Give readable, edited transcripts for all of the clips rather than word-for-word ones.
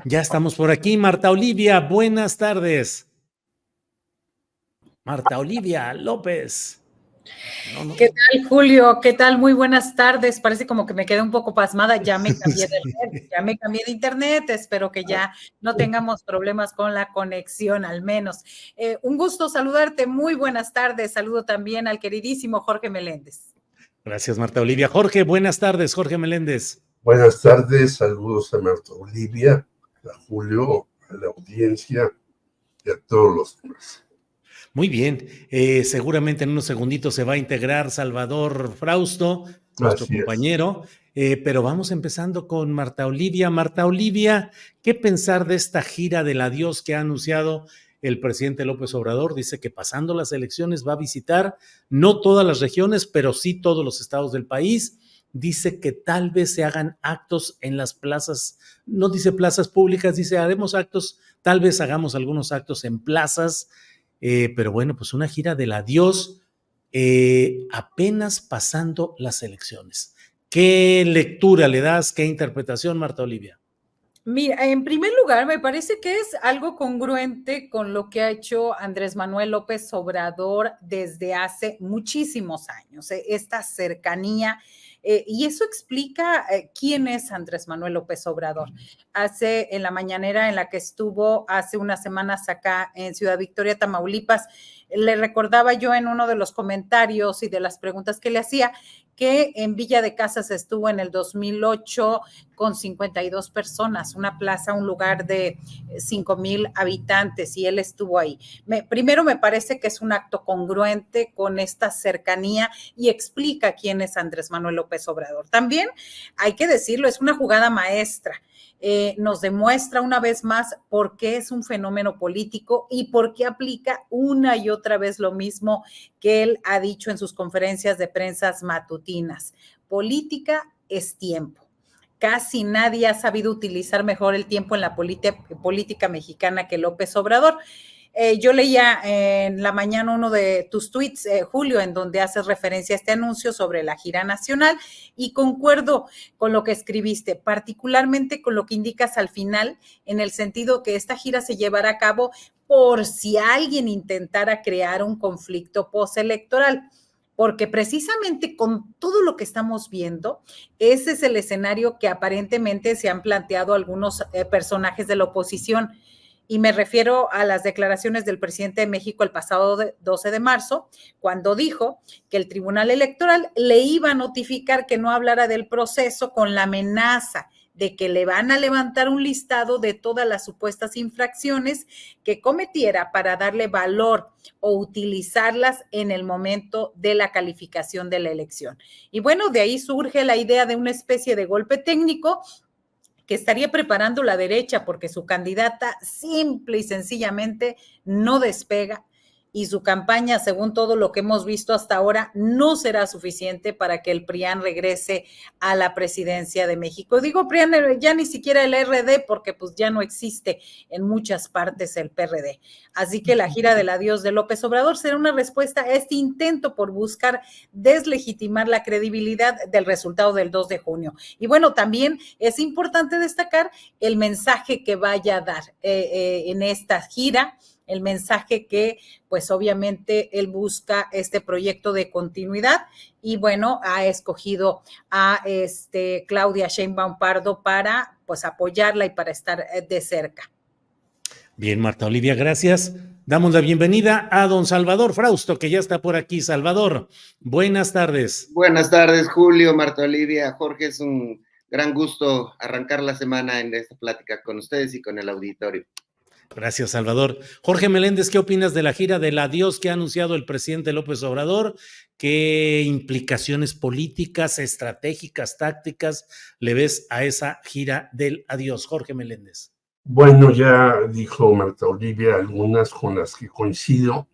Ya estamos por aquí, Marta Olivia, buenas tardes. Marta Olivia López. No, no. ¿Qué tal, Julio? ¿Qué tal? Muy buenas tardes. Parece como que me quedé un poco pasmada. Ya me cambié de red, Sí. ya me cambié de internet. Espero que ya no tengamos problemas con la conexión, al menos. Un gusto saludarte. Muy buenas tardes. Saludo también al queridísimo Jorge Meléndez. Gracias, Marta Olivia. Jorge, buenas tardes, Jorge Meléndez. Buenas tardes, saludos a Marta Olivia, a Julio, a la audiencia y a todos los demás. Muy bien, seguramente en unos segunditos se va a integrar Salvador Frausto, nuestro Así es. compañero, pero vamos empezando con Marta Olivia. Marta Olivia, ¿qué pensar de esta gira del adiós que ha anunciado el presidente López Obrador? Dice que pasando las elecciones va a visitar no todas las regiones, pero sí todos los estados del país. Dice que tal vez se hagan actos en las plazas, no dice plazas públicas, dice haremos actos, tal vez hagamos algunos actos en plazas. Pero bueno, pues una gira del adiós apenas pasando las elecciones. ¿Qué lectura le das? ¿Qué interpretación, Marta Olivia? Mira, en primer lugar, me parece que es algo congruente con lo que ha hecho Andrés Manuel López Obrador desde hace muchísimos años, esta cercanía. Y eso explica quién es Andrés Manuel López Obrador. En la mañanera en la que estuvo hace unas semanas acá en Ciudad Victoria, Tamaulipas, le recordaba yo en uno de los comentarios y de las preguntas que le hacía que en Villa de Casas estuvo en el 2008 con 52 personas, una plaza, un lugar de 5,000 habitantes, y él estuvo ahí. Primero me parece que es un acto congruente con esta cercanía y explica quién es Andrés Manuel López Obrador. También hay que decirlo, es una jugada maestra. Nos demuestra una vez más por qué es un fenómeno político y por qué aplica una y otra vez lo mismo que él ha dicho en sus conferencias de prensa matutinas. Política es tiempo. Casi nadie ha sabido utilizar mejor el tiempo en la política mexicana que López Obrador. Yo leía en la mañana uno de tus tweets, Julio, en donde haces referencia a este anuncio sobre la gira nacional, y concuerdo con lo que escribiste, particularmente con lo que indicas al final, en el sentido que esta gira se llevará a cabo por si alguien intentara crear un conflicto postelectoral, porque precisamente con todo lo que estamos viendo, ese es el escenario que aparentemente se han planteado algunos personajes de la oposición. Y me refiero a las declaraciones del presidente de México el pasado 12 de marzo, cuando dijo que el Tribunal Electoral le iba a notificar que no hablara del proceso con la amenaza de que le van a levantar un listado de todas las supuestas infracciones que cometiera para darle valor o utilizarlas en el momento de la calificación de la elección. Y bueno, de ahí surge la idea de una especie de golpe técnico que estaría preparando la derecha, porque su candidata simple y sencillamente no despega, y su campaña, según todo lo que hemos visto hasta ahora, no será suficiente para que el PRIAN regrese a la presidencia de México. Digo PRIAN, ya ni siquiera el RD, porque pues ya no existe en muchas partes el PRD. Así que la gira del adiós de López Obrador será una respuesta a este intento por buscar deslegitimar la credibilidad del resultado del 2 de junio. Y bueno, también es importante destacar el mensaje que vaya a dar en esta gira, el mensaje que pues obviamente él busca este proyecto de continuidad, y bueno, ha escogido a Claudia Sheinbaum Pardo para pues apoyarla y para estar de cerca. Bien, Marta Olivia, gracias. Damos la bienvenida a don Salvador Frausto, que ya está por aquí. Salvador, buenas tardes. Buenas tardes, Julio, Marta Olivia, Jorge. Es un gran gusto arrancar la semana en esta plática con ustedes y con el auditorio. Gracias, Salvador. Jorge Meléndez, ¿qué opinas de la gira del adiós que ha anunciado el presidente López Obrador? ¿Qué implicaciones políticas, estratégicas, tácticas le ves a esa gira del adiós? Jorge Meléndez. Bueno, ya dijo Marta Olivia algunas con las que coincido,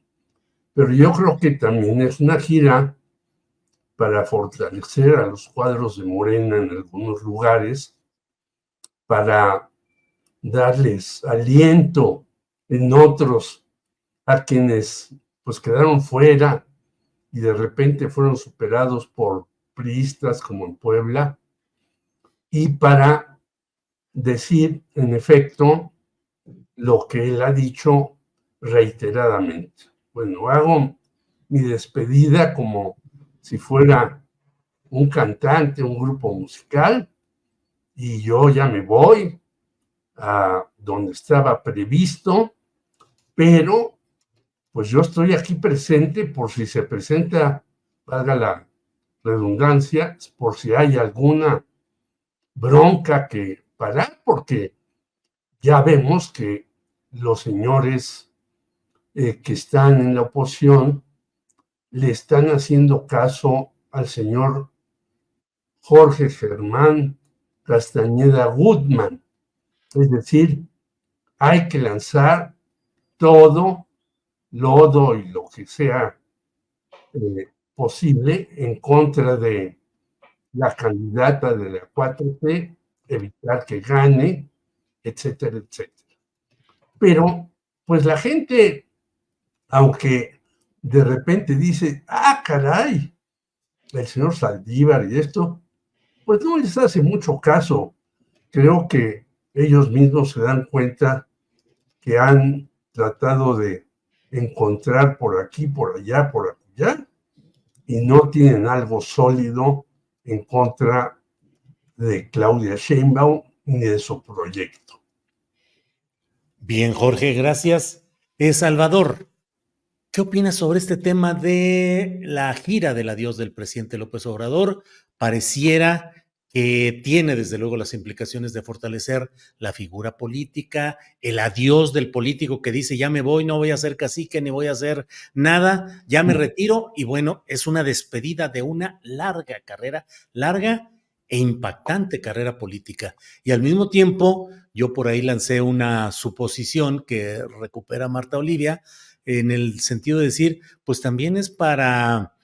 pero yo creo que también es una gira para fortalecer a los cuadros de Morena en algunos lugares, para darles aliento en otros a quienes pues quedaron fuera y de repente fueron superados por priistas como en Puebla, y para decir, en efecto, lo que él ha dicho reiteradamente. Bueno, hago mi despedida como si fuera un cantante, un grupo musical, y yo ya me voy a donde estaba previsto, pero pues yo estoy aquí presente por si se presenta, valga la redundancia, por si hay alguna bronca que parar, porque ya vemos que los señores que están en la oposición le están haciendo caso al señor Jorge Germán Castañeda Goodman. Es decir, hay que lanzar todo lodo y lo que sea posible en contra de la candidata de la 4T, evitar que gane, etcétera, etcétera. Pero, pues la gente, aunque de repente dice, ah, caray, el señor Saldívar y esto, pues no les hace mucho caso. Creo que ellos mismos se dan cuenta que han tratado de encontrar por aquí, por allá, y no tienen algo sólido en contra de Claudia Sheinbaum ni de su proyecto. Bien, Jorge, gracias. Salvador, ¿qué opinas sobre este tema de la gira del adiós del presidente López Obrador? Pareciera que tiene desde luego las implicaciones de fortalecer la figura política, el adiós del político que dice ya me voy, no voy a ser cacique ni voy a hacer nada, ya me retiro, y bueno, es una despedida de una larga carrera, larga e impactante carrera política. Y al mismo tiempo, yo por ahí lancé una suposición que recupera Marta Olivia, en el sentido de decir, pues también es para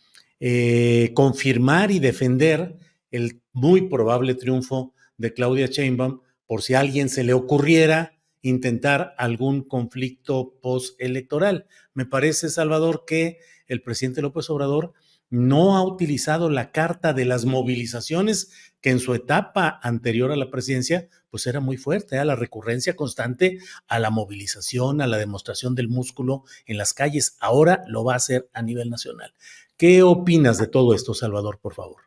confirmar y defender el muy probable triunfo de Claudia Sheinbaum por si a alguien se le ocurriera intentar algún conflicto postelectoral. Me parece, Salvador, que el presidente López Obrador no ha utilizado la carta de las movilizaciones que en su etapa anterior a la presidencia pues era muy fuerte, a la recurrencia constante a la movilización, a la demostración del músculo en las calles. Ahora lo va a hacer a nivel nacional. ¿Qué opinas de todo esto, Salvador, por favor?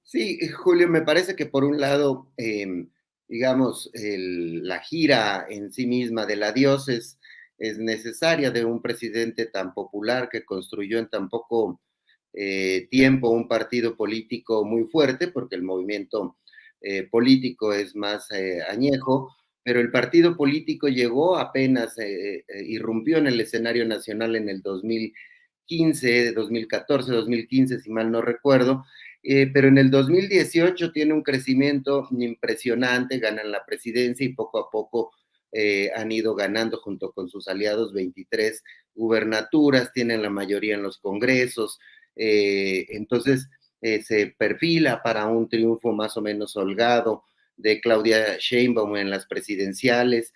Sí, Julio, me parece que por un lado, digamos, la gira en sí misma del adiós es necesaria de un presidente tan popular que construyó en tan poco tiempo un partido político muy fuerte, porque el movimiento político es más añejo, pero el partido político llegó apenas, irrumpió en el escenario nacional en el 2015, 2014, 2015, si mal no recuerdo, pero en el 2018 tiene un crecimiento impresionante, ganan la presidencia y poco a poco han ido ganando junto con sus aliados 23 gubernaturas, tienen la mayoría en los congresos, entonces se perfila para un triunfo más o menos holgado de Claudia Sheinbaum en las presidenciales,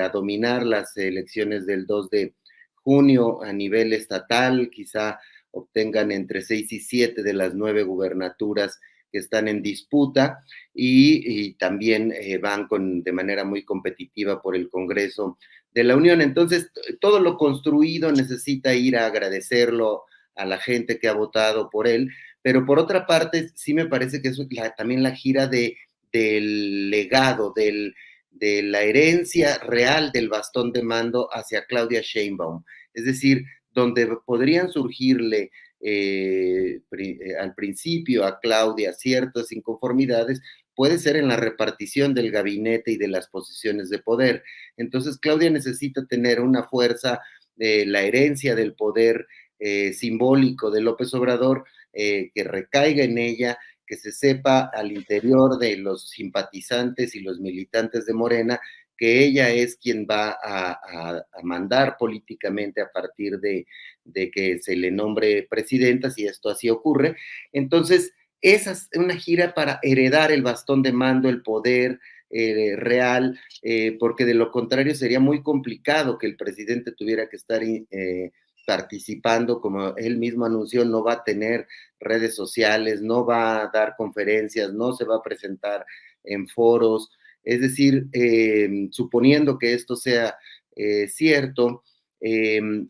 a dominar las elecciones del 2 de junio a nivel estatal, quizá obtengan entre 6 y 7 de las 9 gubernaturas que están en disputa y también van de manera muy competitiva por el Congreso de la Unión. Entonces, todo lo construido necesita ir a agradecerlo a la gente que ha votado por él, pero por otra parte, sí me parece que es también la gira del legado, de la herencia real del bastón de mando hacia Claudia Sheinbaum. Es decir, donde podrían surgirle al principio a Claudia ciertas inconformidades, puede ser en la repartición del gabinete y de las posiciones de poder. Entonces, Claudia necesita tener una fuerza, la herencia del poder simbólico de López Obrador, que recaiga en ella, que se sepa al interior de los simpatizantes y los militantes de Morena que ella es quien va a mandar políticamente a partir de que se le nombre presidenta, si esto así ocurre. Entonces, esa es una gira para heredar el bastón de mando, el poder real, porque de lo contrario sería muy complicado que el presidente tuviera que estar participando, como él mismo anunció, no va a tener redes sociales, no va a dar conferencias, no se va a presentar en foros, Es decir, suponiendo que esto sea cierto,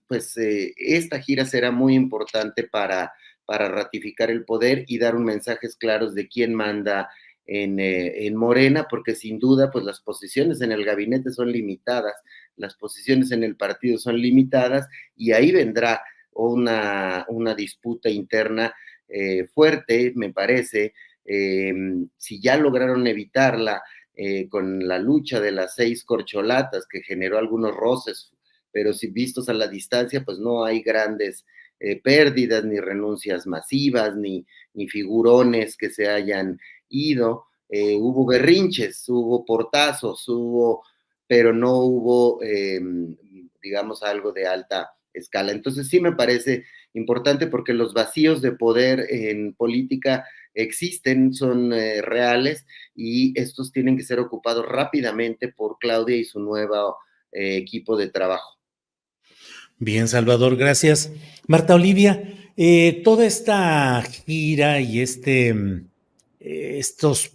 pues esta gira será muy importante para ratificar el poder y dar un mensajes claros de quién manda en Morena, porque sin duda, pues las posiciones en el gabinete son limitadas, las posiciones en el partido son limitadas, y ahí vendrá una disputa interna fuerte, me parece. Si ya lograron evitarla con la lucha de las 6 corcholatas, que generó algunos roces, pero si vistos a la distancia, pues no hay grandes pérdidas, ni renuncias masivas, ni figurones que se hayan ido. Hubo berrinches, hubo portazos, pero no hubo, digamos, algo de alta escala. Entonces sí me parece importante, porque los vacíos de poder en política existen, son reales, y estos tienen que ser ocupados rápidamente por Claudia y su nuevo equipo de trabajo. Bien, Salvador, gracias. Marta Olivia, toda esta gira y estos,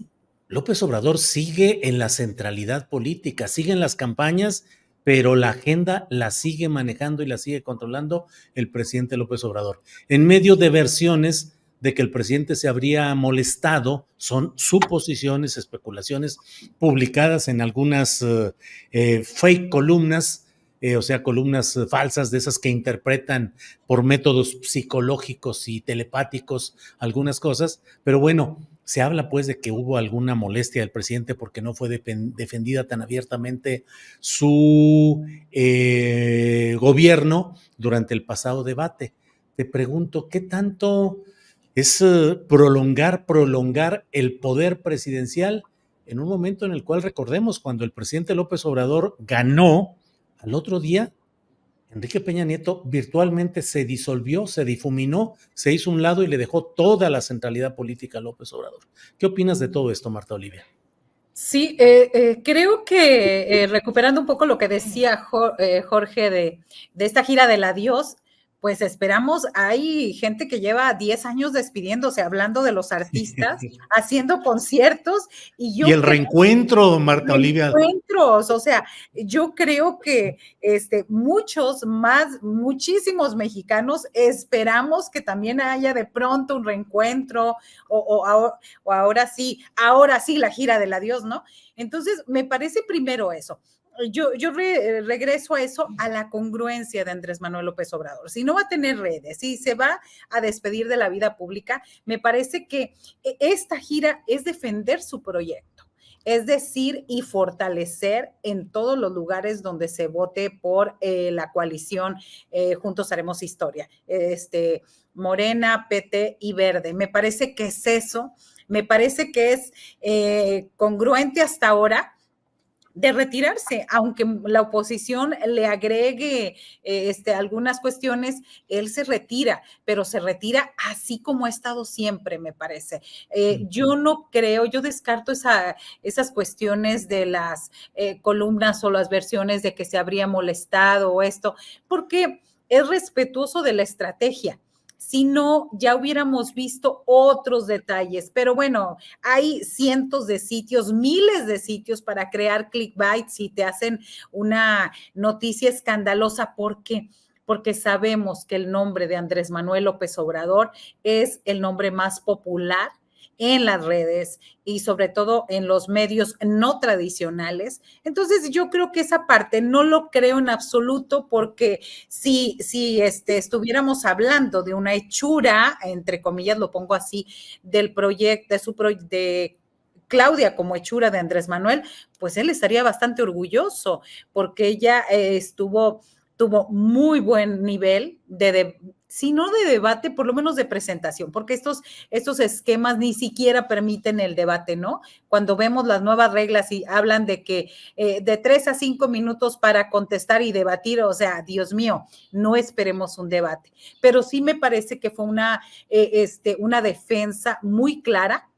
López Obrador sigue en la centralidad política, sigue en las campañas, pero la agenda la sigue manejando y la sigue controlando el presidente López Obrador. En medio de versiones de que el presidente se habría molestado, son suposiciones, especulaciones publicadas en algunas fake columnas, o sea, columnas falsas de esas que interpretan por métodos psicológicos y telepáticos algunas cosas, pero bueno, se habla pues de que hubo alguna molestia del presidente porque no fue defendida tan abiertamente su gobierno durante el pasado debate. Te pregunto, ¿qué tanto es prolongar el poder presidencial en un momento en el cual, recordemos, cuando el presidente López Obrador ganó, al otro día Enrique Peña Nieto virtualmente se disolvió, se difuminó, se hizo un lado y le dejó toda la centralidad política a López Obrador? ¿Qué opinas de todo esto, Marta Olivia? Sí, creo que recuperando un poco lo que decía Jorge de esta gira del adiós, pues esperamos, hay gente que lleva 10 años despidiéndose, hablando de los artistas, haciendo conciertos, y el reencuentro, Marta Olivia. Reencuentros, o sea, yo creo que muchísimos mexicanos esperamos que también haya de pronto un reencuentro, o ahora sí, la gira del adiós, ¿no? Entonces, me parece primero eso. Yo regreso a eso, a la congruencia de Andrés Manuel López Obrador. Si no va a tener redes, si se va a despedir de la vida pública, me parece que esta gira es defender su proyecto, es decir, y fortalecer en todos los lugares donde se vote por la coalición Juntos Haremos Historia, Morena, PT y Verde. Me parece que es eso, me parece que es congruente hasta ahora de retirarse, aunque la oposición le agregue algunas cuestiones, él se retira, pero se retira así como ha estado siempre, me parece. Yo no creo, yo descarto esas cuestiones de las columnas o las versiones de que se habría molestado o esto, porque es respetuoso de la estrategia. Si no, ya hubiéramos visto otros detalles. Pero bueno, hay cientos de sitios, miles de sitios para crear clickbaits y te hacen una noticia escandalosa. ¿Por qué? Porque sabemos que el nombre de Andrés Manuel López Obrador es el nombre más popular en las redes y sobre todo en los medios no tradicionales. Entonces yo creo que esa parte no lo creo en absoluto, porque si estuviéramos hablando de una hechura, entre comillas lo pongo así, del proyecto, de Claudia como hechura de Andrés Manuel, pues él estaría bastante orgulloso, porque ella tuvo muy buen nivel si no de debate, por lo menos de presentación, porque estos esquemas ni siquiera permiten el debate, ¿no? Cuando vemos las nuevas reglas y hablan de que de 3 a 5 minutos para contestar y debatir, o sea, Dios mío, no esperemos un debate. Pero sí me parece que fue una defensa muy clara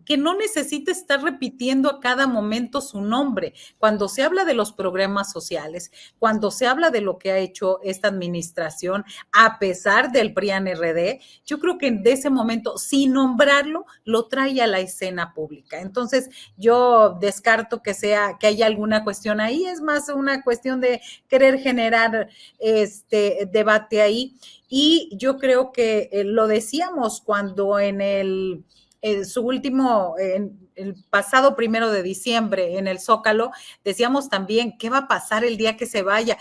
que no necesita estar repitiendo a cada momento su nombre. Cuando se habla de los programas sociales, cuando se habla de lo que ha hecho esta administración, a pesar del PRIAN-RD, yo creo que de ese momento, sin nombrarlo, lo trae a la escena pública. Entonces, yo descarto que haya alguna cuestión ahí, es más una cuestión de querer generar debate ahí. Y yo creo que lo decíamos cuando en el pasado 1 de diciembre en el Zócalo, decíamos también, ¿qué va a pasar el día que se vaya?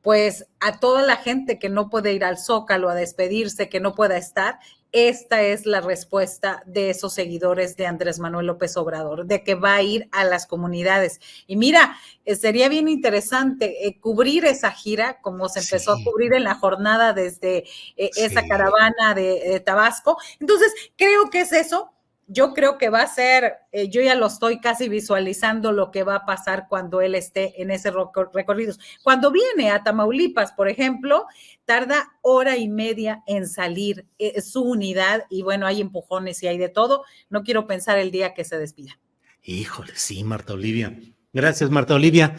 Pues a toda la gente que no puede ir al Zócalo a despedirse, que no pueda estar, esta es la respuesta de esos seguidores de Andrés Manuel López Obrador, de que va a ir a las comunidades. Y mira, sería bien interesante cubrir esa gira, como se empezó a cubrir en la jornada desde esa caravana de Tabasco. Entonces, creo que es eso. Yo creo que va a ser, yo ya lo estoy casi visualizando lo que va a pasar cuando él esté en ese recorrido. Cuando viene a Tamaulipas, por ejemplo, tarda 1:30 en salir su unidad y bueno, hay empujones y hay de todo. No quiero pensar el día que se despida. Híjole, sí, Marta Olivia. Gracias, Marta Olivia.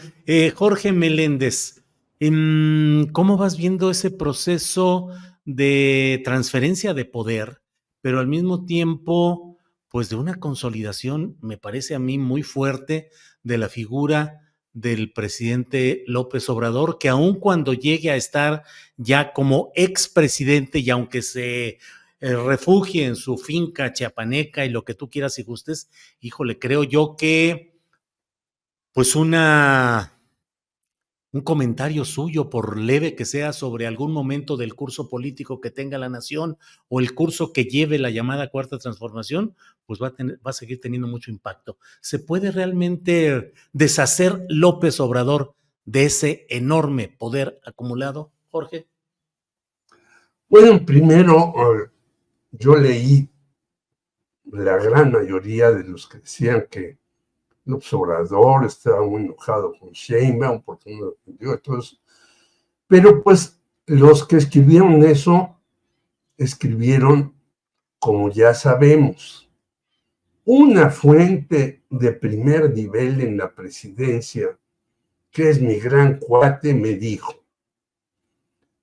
Jorge Meléndez, ¿cómo vas viendo ese proceso de transferencia de poder, pero al mismo tiempo pues de una consolidación, me parece a mí muy fuerte, de la figura del presidente López Obrador, que aun cuando llegue a estar ya como expresidente y aunque se refugie en su finca chiapaneca y lo que tú quieras y gustes, híjole, creo yo que pues un comentario suyo, por leve que sea, sobre algún momento del curso político que tenga la nación o el curso que lleve la llamada Cuarta Transformación, pues va a seguir teniendo mucho impacto. ¿Se puede realmente deshacer López Obrador de ese enorme poder acumulado, Jorge? Bueno, primero, yo leí la gran mayoría de los que decían que López Obrador estaba muy enojado con Sheinbaum porque no lo defendió y todo eso. Pero pues los que escribieron eso, escribieron, como ya sabemos, una fuente de primer nivel en la presidencia, que es mi gran cuate, me dijo,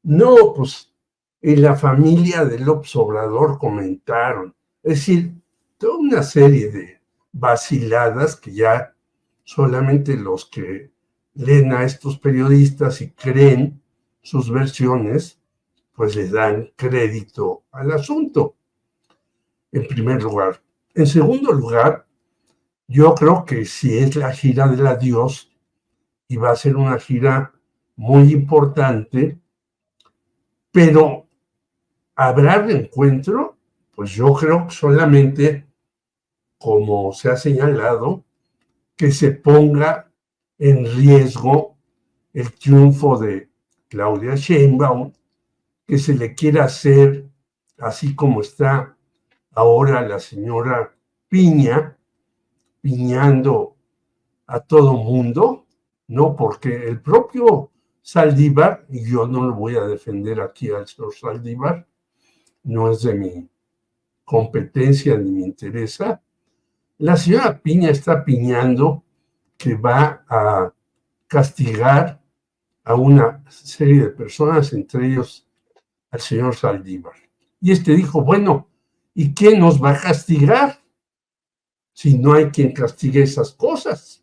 no, pues en la familia de López Obrador comentaron, es decir, toda una serie de vaciladas que ya solamente los que leen a estos periodistas y creen sus versiones, pues les dan crédito al asunto, en primer lugar. En segundo lugar, yo creo que si es la gira del adiós, y va a ser una gira muy importante, pero ¿habrá reencuentro? Pues yo creo que solamente, como se ha señalado, que se ponga en riesgo el triunfo de Claudia Sheinbaum, que se le quiera hacer, así como está ahora la señora Piña, piñando a todo mundo, ¿no? Porque el propio Saldívar, y yo no lo voy a defender aquí al señor Saldívar, no es de mi competencia ni me interesa, la señora Piña está piñando que va a castigar a una serie de personas, entre ellos al señor Saldívar. Y dijo, bueno, ¿y quién nos va a castigar si no hay quien castigue esas cosas?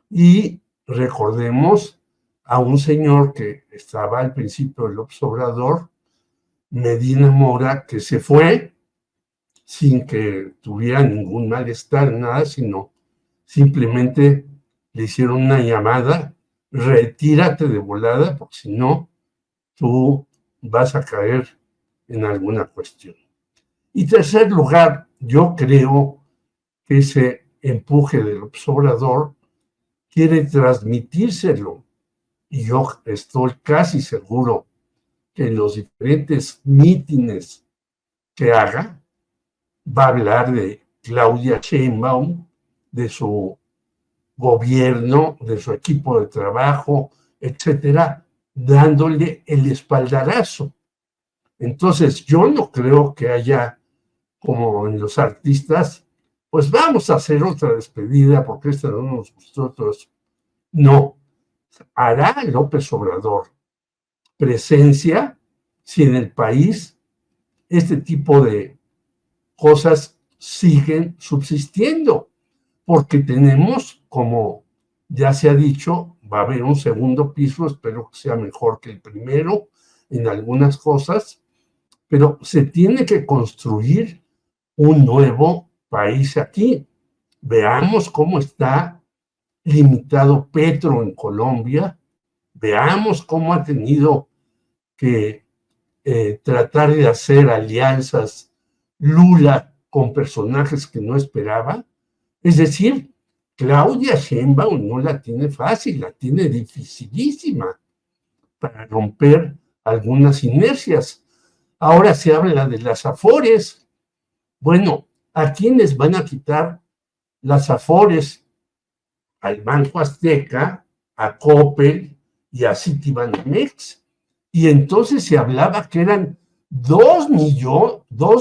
Y recordemos a un señor que estaba al principio del López Obrador, Medina Mora, que se fue sin que tuviera ningún malestar, nada, sino simplemente le hicieron una llamada, retírate de volada, porque si no, tú vas a caer en alguna cuestión. Y tercer lugar, yo creo que ese empuje del López Obrador quiere transmitírselo, y yo estoy casi seguro que en los diferentes mítines que haga, va a hablar de Claudia Sheinbaum, de su gobierno, de su equipo de trabajo, etcétera, dándole el espaldarazo. Entonces, yo no creo que haya, como en los artistas, pues vamos a hacer otra despedida porque esta no nos gustó a todos. No, hará López Obrador presencia si en el país este tipo de cosas siguen subsistiendo, porque tenemos, como ya se ha dicho, va a haber un segundo piso, espero que sea mejor que el primero en algunas cosas, pero se tiene que construir un nuevo país aquí. Veamos cómo está limitado Petro en Colombia, veamos cómo ha tenido que tratar de hacer alianzas Lula con personajes que no esperaba. Es decir, Claudia Sheinbaum no la tiene fácil, la tiene dificilísima para romper algunas inercias. Ahora se habla de las Afores. Bueno, ¿a quiénes van a quitar las Afores? Al Banco Azteca, a Coppel y a Citibanamex. Y entonces se hablaba que eran 2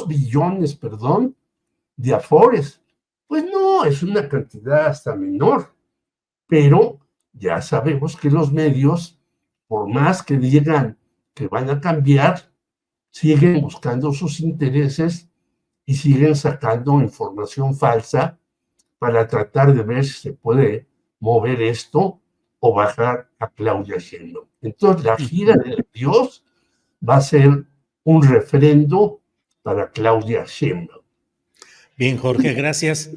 billones, de Afores. Pues no, es una cantidad hasta menor, pero ya sabemos que los medios, por más que digan que van a cambiar, siguen buscando sus intereses y siguen sacando información falsa para tratar de ver si se puede mover esto o bajar a Claudia Sheinbaum. Entonces la gira de Dios va a ser un refrendo para Claudia Sheinbaum. Bien, Jorge, gracias.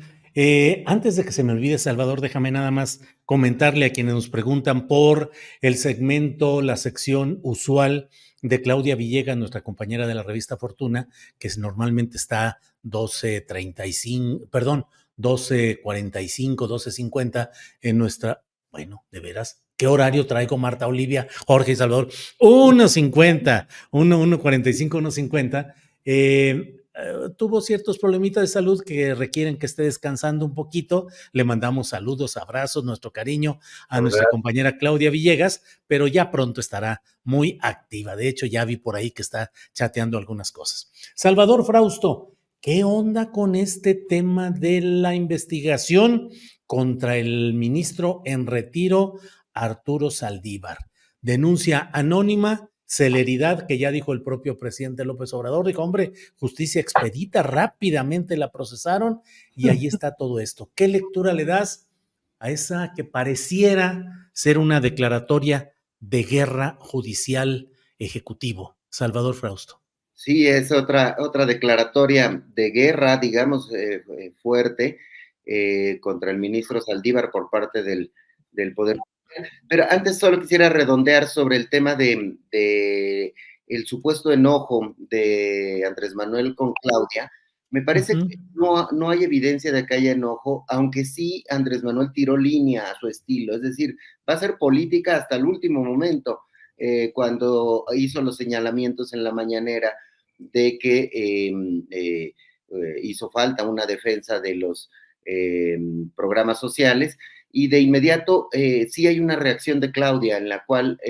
Antes de que se me olvide, Salvador, déjame nada más comentarle a quienes nos preguntan por el segmento, la sección usual de Claudia Villegas, nuestra compañera de la revista Fortuna, que normalmente está 12:35, perdón, 12:45, 12:50 en nuestra, bueno, de veras, ¿qué horario traigo, Marta Olivia, Jorge y Salvador? 1:50, 1:45, 1:50. Tuvo ciertos problemitas de salud que requieren que esté descansando un poquito. Le mandamos saludos, abrazos, nuestro cariño a nuestra compañera Claudia Villegas, pero ya pronto estará muy activa. De hecho, ya vi por ahí que está chateando algunas cosas. Salvador Frausto, ¿qué onda con este tema de la investigación contra el ministro en retiro, Arturo Saldívar? Denuncia anónima, celeridad, que ya dijo el propio presidente López Obrador, dijo, hombre, justicia expedita, rápidamente la procesaron y ahí está todo esto. ¿Qué lectura le das a esa que pareciera ser una declaratoria de guerra judicial ejecutivo? Salvador Frausto. Sí, es otra declaratoria de guerra, digamos, fuerte contra el ministro Saldívar por parte del Poder. Pero antes solo quisiera redondear sobre el tema de el supuesto enojo de Andrés Manuel con Claudia. Me parece que no hay evidencia de que haya enojo, aunque sí Andrés Manuel tiró línea a su estilo, es decir, va a ser política hasta el último momento, cuando hizo los señalamientos en la mañanera de que hizo falta una defensa de los programas sociales, y de inmediato sí hay una reacción de Claudia en la cual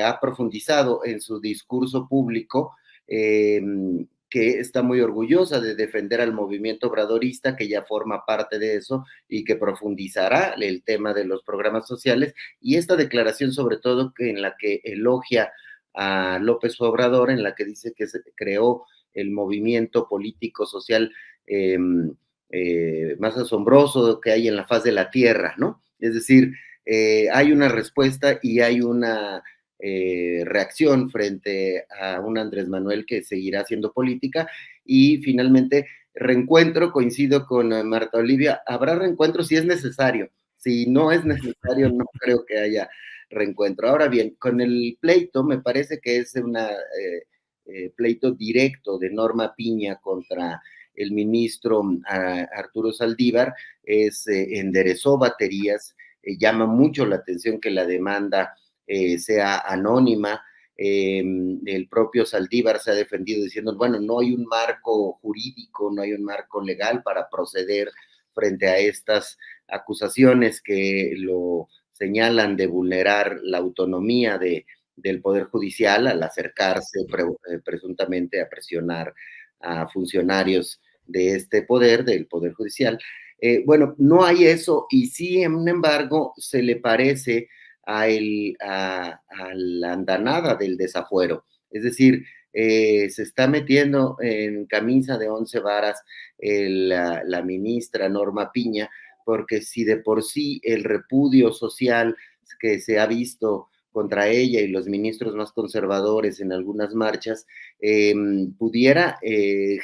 ha profundizado en su discurso público, que está muy orgullosa de defender al movimiento obradorista, que ya forma parte de eso y que profundizará el tema de los programas sociales, y esta declaración sobre todo en la que elogia a López Obrador, en la que dice que se creó el movimiento político social más asombroso que hay en la faz de la tierra, ¿no? Es decir, hay una respuesta y hay una reacción frente a un Andrés Manuel que seguirá haciendo política, y finalmente reencuentro, coincido con Marta Olivia, habrá reencuentro si es necesario, si no es necesario no creo que haya reencuentro. Ahora bien, con el pleito me parece que es un pleito directo de Norma Piña contra el ministro Arturo Saldívar, enderezó baterías, llama mucho la atención que la demanda sea anónima. El propio Saldívar se ha defendido diciendo, bueno, no hay un marco jurídico, no hay un marco legal para proceder frente a estas acusaciones que lo señalan de vulnerar la autonomía del Poder Judicial al acercarse presuntamente a presionar a funcionarios este poder, del Poder Judicial. Bueno, no hay eso, y sin embargo se le parece a la andanada del desafuero. Es decir, se está metiendo en camisa de 11 varas la ministra Norma Piña, porque si de por sí el repudio social que se ha visto contra ella y los ministros más conservadores en algunas marchas, pudiera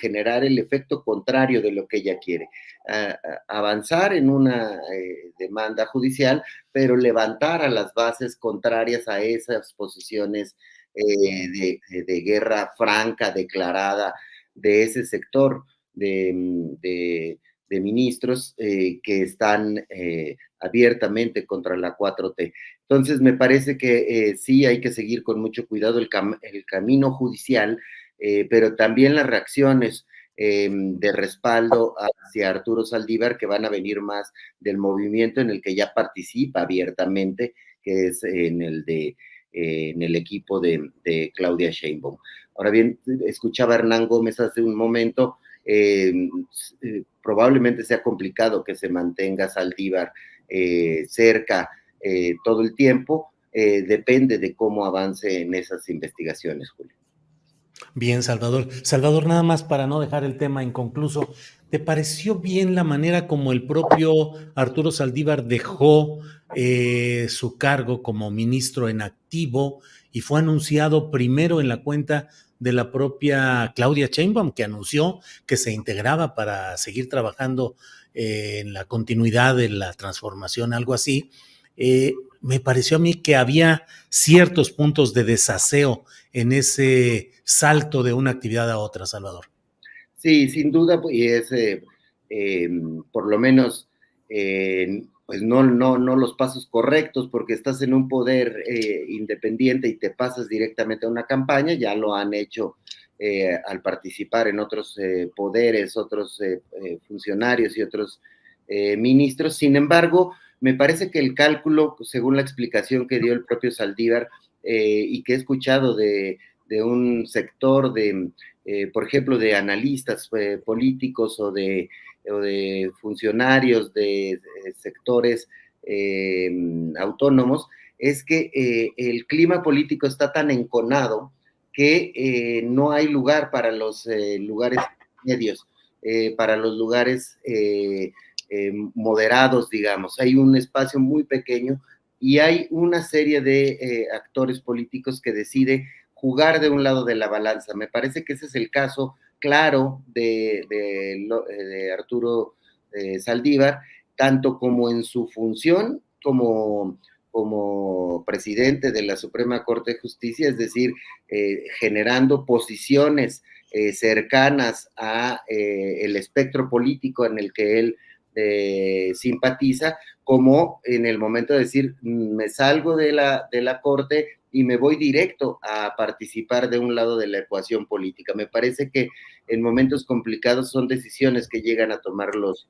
generar el efecto contrario de lo que ella quiere. Avanzar en una demanda judicial, pero levantar a las bases contrarias a esas posiciones de guerra franca, declarada, de ese sector de ministros que están abiertamente contra la 4T. Entonces, me parece que sí hay que seguir con mucho cuidado el camino judicial, pero también las reacciones de respaldo hacia Arturo Saldívar, que van a venir más del movimiento en el que ya participa abiertamente, que es en el equipo de Claudia Sheinbaum. Ahora bien, escuchaba a Hernán Gómez hace un momento, probablemente sea complicado que se mantenga Saldívar cerca todo el tiempo, depende de cómo avance en esas investigaciones, Julio. Bien, Salvador. Salvador, nada más para no dejar el tema inconcluso, ¿te pareció bien la manera como el propio Arturo Saldívar dejó su cargo como ministro en activo y fue anunciado primero en la cuenta de la propia Claudia Sheinbaum, que anunció que se integraba para seguir trabajando en la continuidad de la transformación, algo así? Me pareció a mí que había ciertos puntos de desaseo en ese salto de una actividad a otra, Salvador. Sí, sin duda, y es por lo menos pues no los pasos correctos, porque estás en un poder independiente y te pasas directamente a una campaña. Ya lo han hecho al participar en otros poderes, otros funcionarios y otros ministros. Sin embargo, me parece que el cálculo, según la explicación que dio el propio Saldívar y que he escuchado de un sector por ejemplo, de analistas políticos o de funcionarios de sectores autónomos, es que el clima político está tan enconado que no hay lugar para los lugares medios, para los lugares moderados, digamos. Hay un espacio muy pequeño y hay una serie de actores políticos que decide jugar de un lado de la balanza. Me parece que ese es el caso claro de Arturo Saldívar, tanto como en su función como presidente de la Suprema Corte de Justicia, es decir, generando posiciones cercanas a el espectro político en el que él simpatiza, como en el momento de decir, me salgo de la Corte y me voy directo a participar de un lado de la ecuación política. Me parece que en momentos complicados son decisiones que llegan a tomar los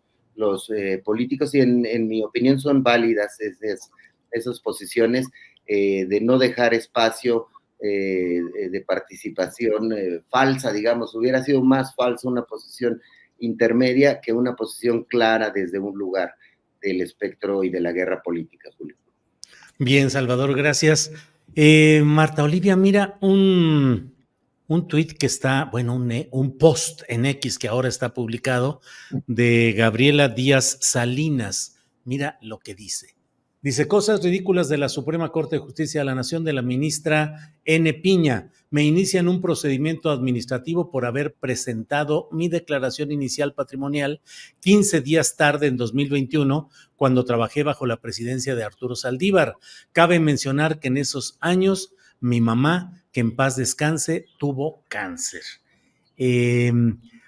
políticos y en mi opinión son válidas esas posiciones de no dejar espacio de participación falsa, digamos. Hubiera sido más falsa una posición intermedia que una posición clara desde un lugar del espectro y de la guerra política, Julio. Bien, Salvador, gracias. Marta Olivia, mira un tuit que está, bueno, un post en X que ahora está publicado de Gabriela Díaz Salinas. Mira lo que dice. Dice, cosas ridículas de la Suprema Corte de Justicia de la Nación de la ministra N. Piña. Me inician un procedimiento administrativo por haber presentado mi declaración inicial patrimonial 15 días tarde en 2021, cuando trabajé bajo la presidencia de Arturo Saldívar. Cabe mencionar que en esos años mi mamá, que en paz descanse, tuvo cáncer.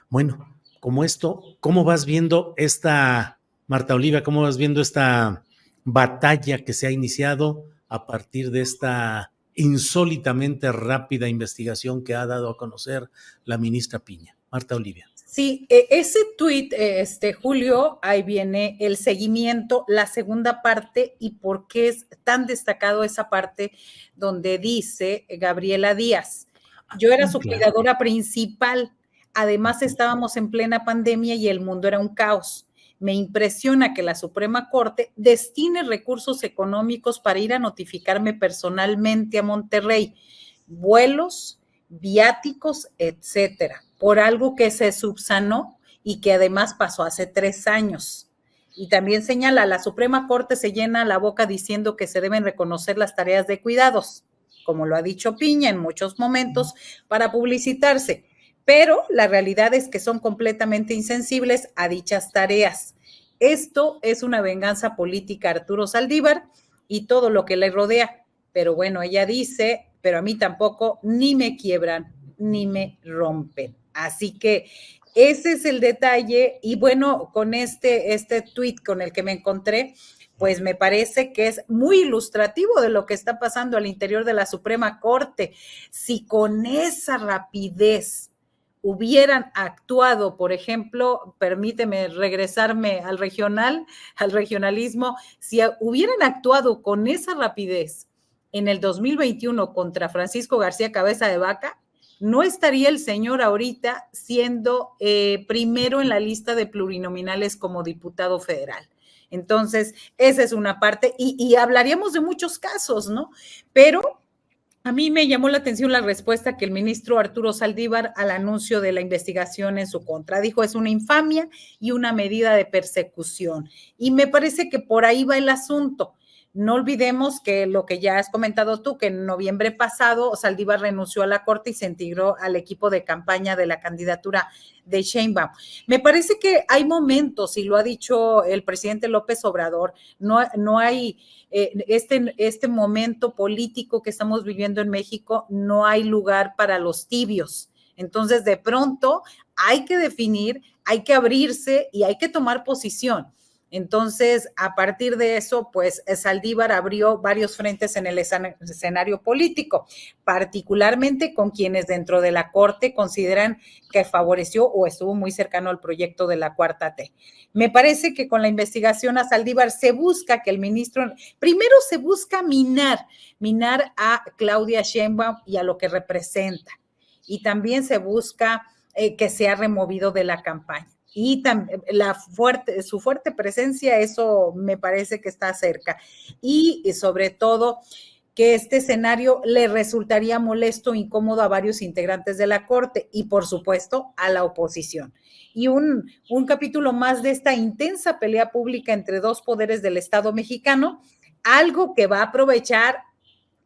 Bueno, como esto, ¿cómo vas viendo esta, Marta Olivia, cómo vas viendo esta batalla que se ha iniciado a partir de esta insólitamente rápida investigación que ha dado a conocer la ministra Piña? Marta Olivia. Sí, ese tuit, Julio, ahí viene el seguimiento, la segunda parte y por qué es tan destacado esa parte donde dice Gabriela Díaz, yo era su cuidadora principal Además, estábamos en plena pandemia y el mundo era un caos. Me impresiona que la Suprema Corte destine recursos económicos para ir a notificarme personalmente a Monterrey, vuelos, viáticos, etcétera, por algo que se subsanó y que además pasó hace 3 años. Y también señala, la Suprema Corte se llena la boca diciendo que se deben reconocer las tareas de cuidados, como lo ha dicho Piña en muchos momentos, para publicitarse. Pero la realidad es que son completamente insensibles a dichas tareas. Esto es una venganza política a Arturo Saldívar y todo lo que le rodea. Pero bueno, ella dice, pero a mí tampoco, ni me quiebran, ni me rompen. Así que ese es el detalle. Y bueno, con este tweet con el que me encontré, pues me parece que es muy ilustrativo de lo que está pasando al interior de la Suprema Corte. Si con esa rapidez hubieran actuado, por ejemplo, permíteme regresarme al regionalismo, si hubieran actuado con esa rapidez en el 2021 contra Francisco García Cabeza de Vaca, no estaría el señor ahorita siendo primero en la lista de plurinominales como diputado federal. Entonces, esa es una parte, y hablaríamos de muchos casos, ¿no? Pero a mí me llamó la atención la respuesta que el ministro Arturo Saldívar al anuncio de la investigación en su contra. Dijo, es una infamia y una medida de persecución. Y me parece que por ahí va el asunto. No olvidemos que lo que ya has comentado tú, que en noviembre pasado Saldívar renunció a la Corte y se integró al equipo de campaña de la candidatura de Sheinbaum. Me parece que hay momentos, y lo ha dicho el presidente López Obrador, no hay este momento político que estamos viviendo en México, no hay lugar para los tibios. Entonces, de pronto, hay que definir, hay que abrirse y hay que tomar posición. Entonces, a partir de eso, pues Saldívar abrió varios frentes en el escenario político, particularmente con quienes dentro de la Corte consideran que favoreció o estuvo muy cercano al proyecto de la Cuarta T. Me parece que con la investigación a Saldívar se busca que el ministro, primero se busca minar a Claudia Sheinbaum y a lo que representa, y también se busca que sea removido de la campaña. Y su fuerte presencia, eso me parece que está cerca. Y sobre todo, que este escenario le resultaría molesto, incómodo a varios integrantes de la Corte y, por supuesto, a la oposición. Y un capítulo más de esta intensa pelea pública entre dos poderes del Estado mexicano, algo que va a aprovechar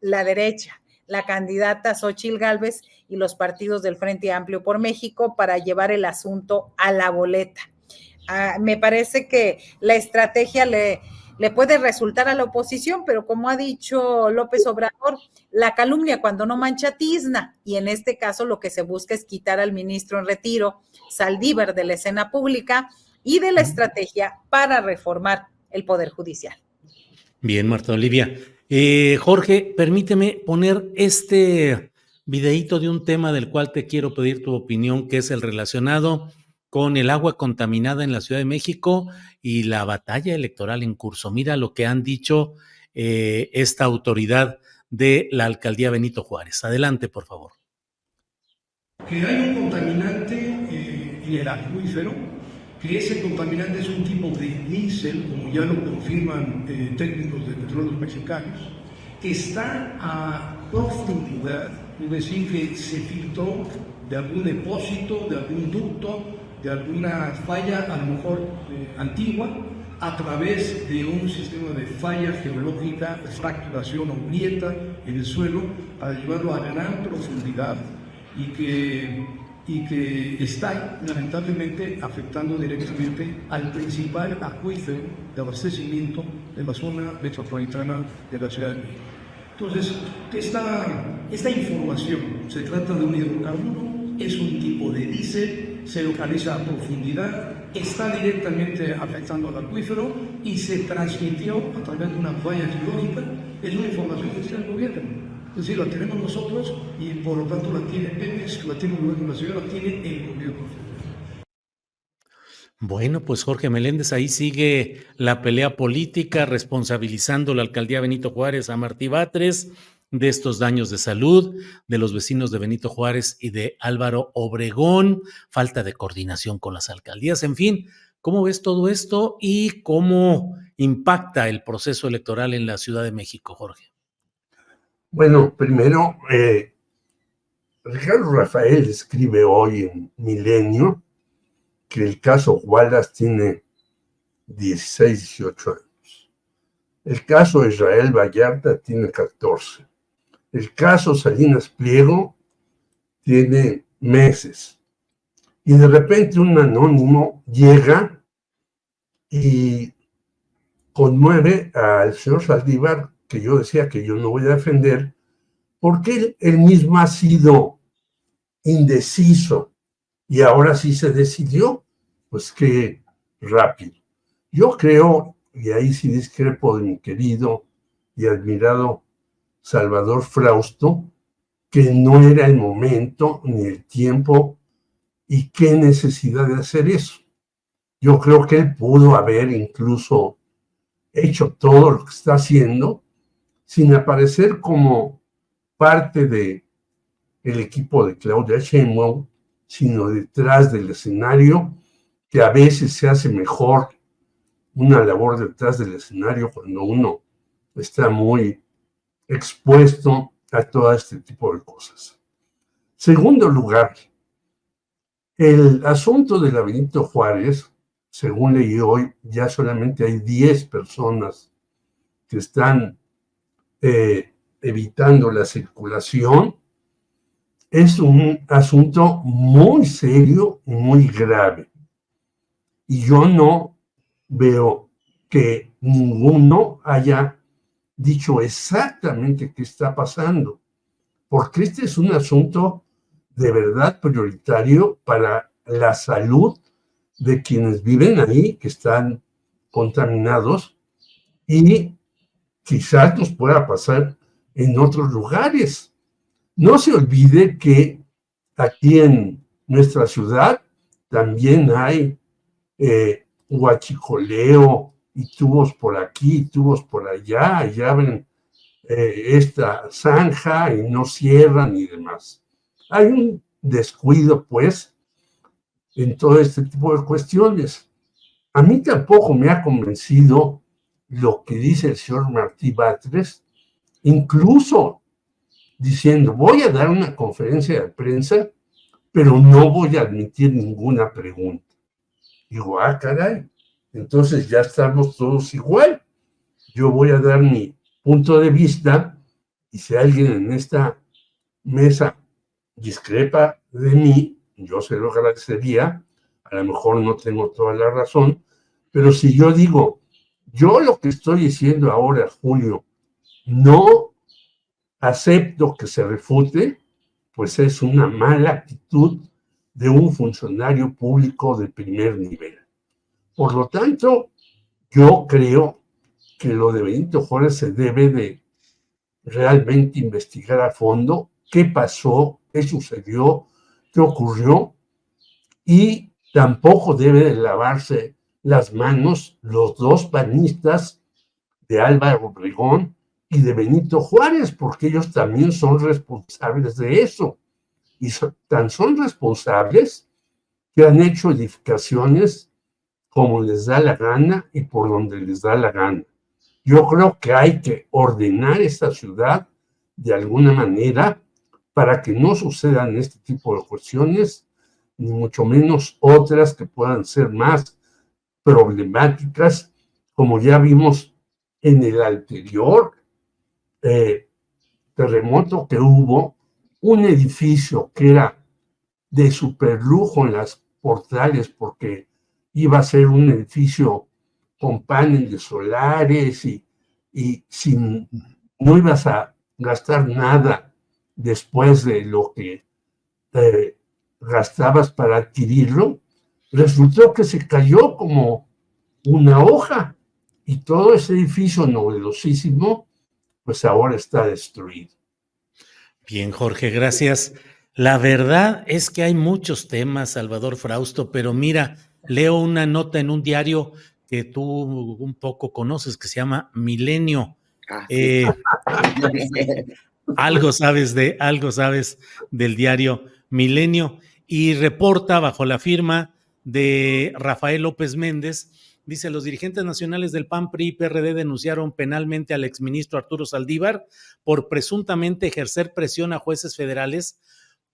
la derecha, la candidata Xóchitl Gálvez y los partidos del Frente Amplio por México para llevar el asunto a la boleta. Me parece que la estrategia le puede resultar a la oposición, pero como ha dicho López Obrador, la calumnia cuando no mancha tizna, y en este caso lo que se busca es quitar al ministro en retiro, Saldívar, de la escena pública y de la estrategia para reformar el Poder Judicial. Bien, Marta Olivia. Jorge, permíteme poner este videíto de un tema del cual te quiero pedir tu opinión, que es el relacionado con el agua contaminada en la Ciudad de México y la batalla electoral en curso. Mira lo que han dicho esta autoridad de la alcaldía Benito Juárez. Adelante, por favor. Que hay un contaminante en el acuífero, que ese contaminante es un tipo de diésel, como ya lo confirman técnicos de petróleos mexicanos, que está a profundidad, es decir, que se filtró de algún depósito, de algún ducto, de alguna falla, a lo mejor antigua, a través de un sistema de falla geológica, fracturación o grieta en el suelo, para llevarlo a gran profundidad y que está lamentablemente afectando directamente al principal acuífero de abastecimiento de la zona metropolitana de la Ciudad de México. Entonces, esta información, se trata de un hidrocarburo, es un tipo de diésel, se localiza a profundidad, está directamente afectando al acuífero y se transmitió a través de una falla geológica. Es una información que está en el gobierno. Es decir, la tenemos nosotros y por lo tanto la tiene Pemex, la tiene el gobierno de la ciudad, la tiene el gobierno. Bueno, pues Jorge Meléndez, ahí sigue la pelea política responsabilizando la alcaldía Benito Juárez a Martí Batres de estos daños de salud de los vecinos de Benito Juárez y de Álvaro Obregón, falta de coordinación con las alcaldías, en fin. ¿Cómo ves todo esto y cómo impacta el proceso electoral en la Ciudad de México, Jorge? Bueno, primero, Ricardo Rafael escribe hoy en Milenio que el caso Wallace tiene 16, 18 años. El caso Israel Vallarta tiene 14. El caso Salinas Pliego tiene meses. Y de repente un anónimo llega y conmueve al señor Saldívar, que yo decía que yo no voy a defender, porque él mismo ha sido indeciso y ahora sí se decidió. Pues qué rápido. Yo creo, y ahí sí discrepo de mi querido y admirado Salvador Frausto, que no era el momento ni el tiempo y qué necesidad de hacer eso. Yo creo que él pudo haber incluso hecho todo lo que está haciendo sin aparecer como parte de el equipo de Claudia Sheinbaum, sino detrás del escenario, que a veces se hace mejor una labor detrás del escenario cuando uno está muy expuesto a todo este tipo de cosas. Segundo lugar, el asunto de la Benito Juárez, según leí hoy, ya solamente hay 10 personas que están evitando la circulación. Es un asunto muy serio y muy grave. Y yo no veo que ninguno haya dicho exactamente qué está pasando, porque este es un asunto de verdad prioritario para la salud de quienes viven ahí, que están contaminados, y quizás nos pueda pasar en otros lugares. No se olvide que aquí en nuestra ciudad también hay huachicoleo y tubos por aquí, tubos por allá, y abren esta zanja y no cierran y demás. Hay un descuido, pues, en todo este tipo de cuestiones. A mí tampoco me ha convencido lo que dice el señor Martí Batres, incluso diciendo, voy a dar una conferencia de prensa, pero no voy a admitir ninguna pregunta. Digo, caray, entonces ya estamos todos igual. Yo voy a dar mi punto de vista y si alguien en esta mesa discrepa de mí, yo se lo agradecería. A lo mejor no tengo toda la razón, pero si yo digo, yo lo que estoy diciendo ahora, Julio, no acepto que se refute, pues es una mala actitud de un funcionario público de primer nivel. Por lo tanto, yo creo que lo de Benito Juárez se debe de realmente investigar a fondo qué pasó, qué sucedió, qué ocurrió, y tampoco debe de lavarse las manos los dos panistas de Álvaro Obregón y de Benito Juárez, porque ellos también son responsables de eso. Y tan son responsables que han hecho edificaciones como les da la gana y por donde les da la gana. Yo creo que hay que ordenar esta ciudad de alguna manera para que no sucedan este tipo de cuestiones, ni mucho menos otras que puedan ser más problemáticas, como ya vimos en el anterior terremoto que hubo, un edificio que era de superlujo en las portales porque iba a ser un edificio con paneles solares y no ibas a gastar nada después de lo que gastabas para adquirirlo, resultó que se cayó como una hoja y todo ese edificio novedosísimo pues ahora está destruido. Bien, Jorge, gracias. La verdad es que hay muchos temas, Salvador Frausto, pero mira, leo una nota en un diario que tú un poco conoces, que se llama Milenio. Sí. Algo sabes del diario Milenio, y reporta bajo la firma de Rafael López Méndez. Dice: los dirigentes nacionales del PAN, PRI y PRD denunciaron penalmente al exministro Arturo Saldívar por presuntamente ejercer presión a jueces federales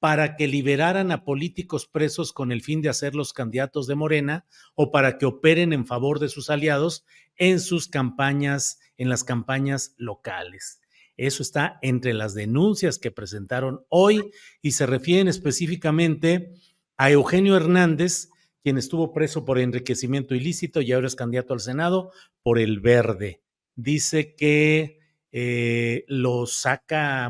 para que liberaran a políticos presos con el fin de hacerlos candidatos de Morena o para que operen en favor de sus aliados en sus campañas, en las campañas locales. Eso está entre las denuncias que presentaron hoy y se refieren específicamente a Eugenio Hernández, quien estuvo preso por enriquecimiento ilícito y ahora es candidato al Senado por el Verde. Dice que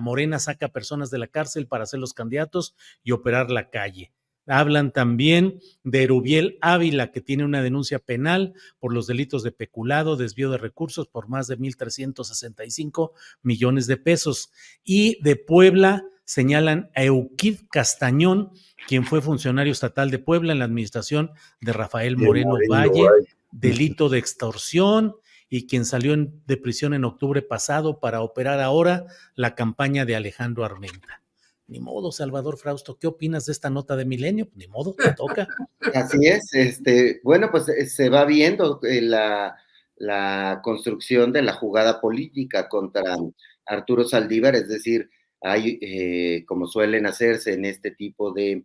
Morena saca personas de la cárcel para hacer los candidatos y operar la calle. Hablan también de Erubiel Ávila, que tiene una denuncia penal por los delitos de peculado, desvío de recursos por más de 1,365 millones de pesos. Y de Puebla señalan a Euquid Castañón, quien fue funcionario estatal de Puebla en la administración de Rafael Moreno Valle, delito de extorsión, y quien salió de prisión en octubre pasado para operar ahora la campaña de Alejandro Armenta. Ni modo, Salvador Frausto, ¿qué opinas de esta nota de Milenio? Ni modo, te toca. Así es, bueno, pues se va viendo la construcción de la jugada política contra Arturo Saldívar, es decir, hay, como suelen hacerse en este tipo de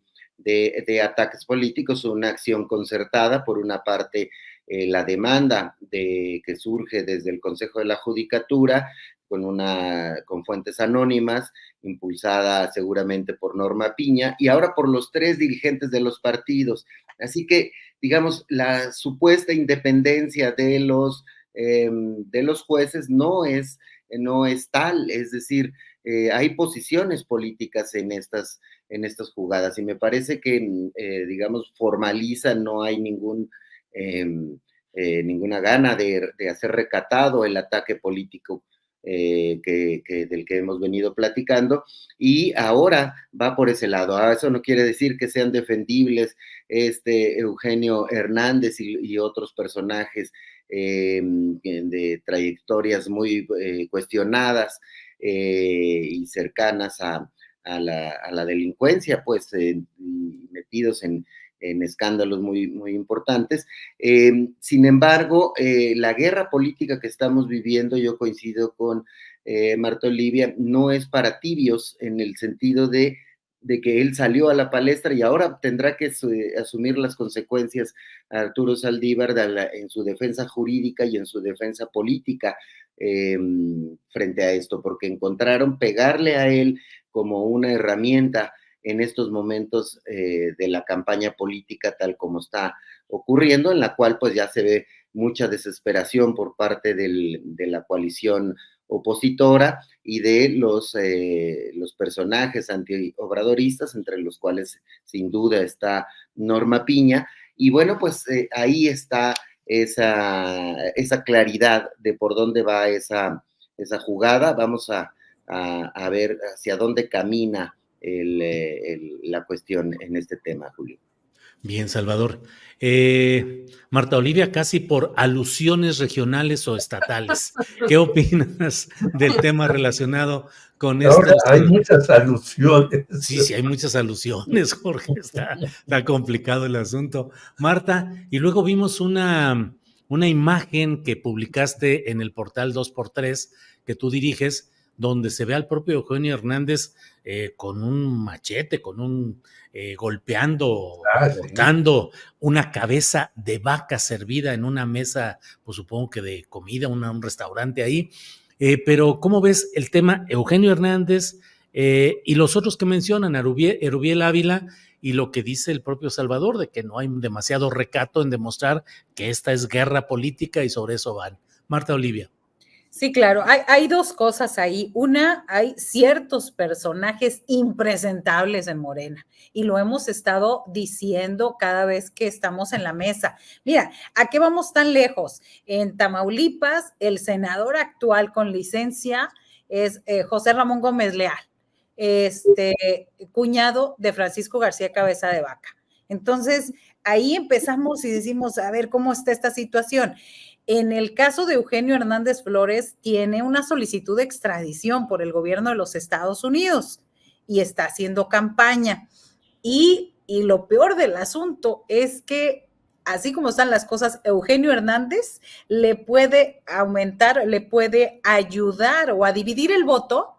ataques políticos, una acción concertada, por una parte, la demanda que surge desde el Consejo de la Judicatura, con fuentes anónimas, impulsada seguramente por Norma Piña, y ahora por los 3 dirigentes de los partidos. Así que, digamos, la supuesta independencia de los jueces no es tal, es decir, hay posiciones políticas en estas jugadas, y me parece que, digamos, formaliza, no hay ninguna gana de hacer recatado el ataque político del que hemos venido platicando, y ahora va por ese lado. Eso no quiere decir que sean defendibles Eugenio Hernández y otros personajes de trayectorias muy cuestionadas y cercanas a la delincuencia, pues metidos en escándalos muy, muy importantes. Sin embargo, la guerra política que estamos viviendo, yo coincido con Marta Olivia, no es para tibios, en el sentido de que él salió a la palestra y ahora tendrá que asumir las consecuencias a Arturo Saldívar en su defensa jurídica y en su defensa política frente a esto, porque encontraron pegarle a él como una herramienta en estos momentos de la campaña política tal como está ocurriendo, en la cual pues ya se ve mucha desesperación por parte de la coalición opositora y de los personajes antiobradoristas, entre los cuales sin duda está Norma Piña, y bueno, pues ahí está esa claridad de por dónde va esa jugada. Vamos a ver hacia dónde camina la cuestión en este tema, Julio. Bien, Salvador. Marta Olivia, casi por alusiones regionales o estatales, ¿qué opinas del tema relacionado con esto? Ahora hay muchas alusiones. Sí, hay muchas alusiones, Jorge, está complicado el asunto. Marta, y luego vimos una imagen que publicaste en el portal 2x3 que tú diriges, donde se ve al propio Eugenio Hernández con un machete, golpeando, cortando una cabeza de vaca servida en una mesa, pues supongo que de comida, un restaurante ahí. Pero ¿cómo ves el tema Eugenio Hernández y los otros que mencionan, Erubiel Ávila, y lo que dice el propio Salvador, de que no hay demasiado recato en demostrar que esta es guerra política y sobre eso van? Marta Olivia. Sí, claro, hay 2 cosas ahí. Una, hay ciertos personajes impresentables en Morena y lo hemos estado diciendo cada vez que estamos en la mesa. Mira, ¿a qué vamos tan lejos? En Tamaulipas, el senador actual con licencia es José Ramón Gómez Leal, cuñado de Francisco García Cabeza de Vaca. Entonces, ahí empezamos y decimos, a ver, ¿cómo está esta situación? En el caso de Eugenio Hernández Flores, tiene una solicitud de extradición por el gobierno de los Estados Unidos y está haciendo campaña. Y lo peor del asunto es que, así como están las cosas, Eugenio Hernández le puede aumentar, le puede ayudar o a dividir el voto,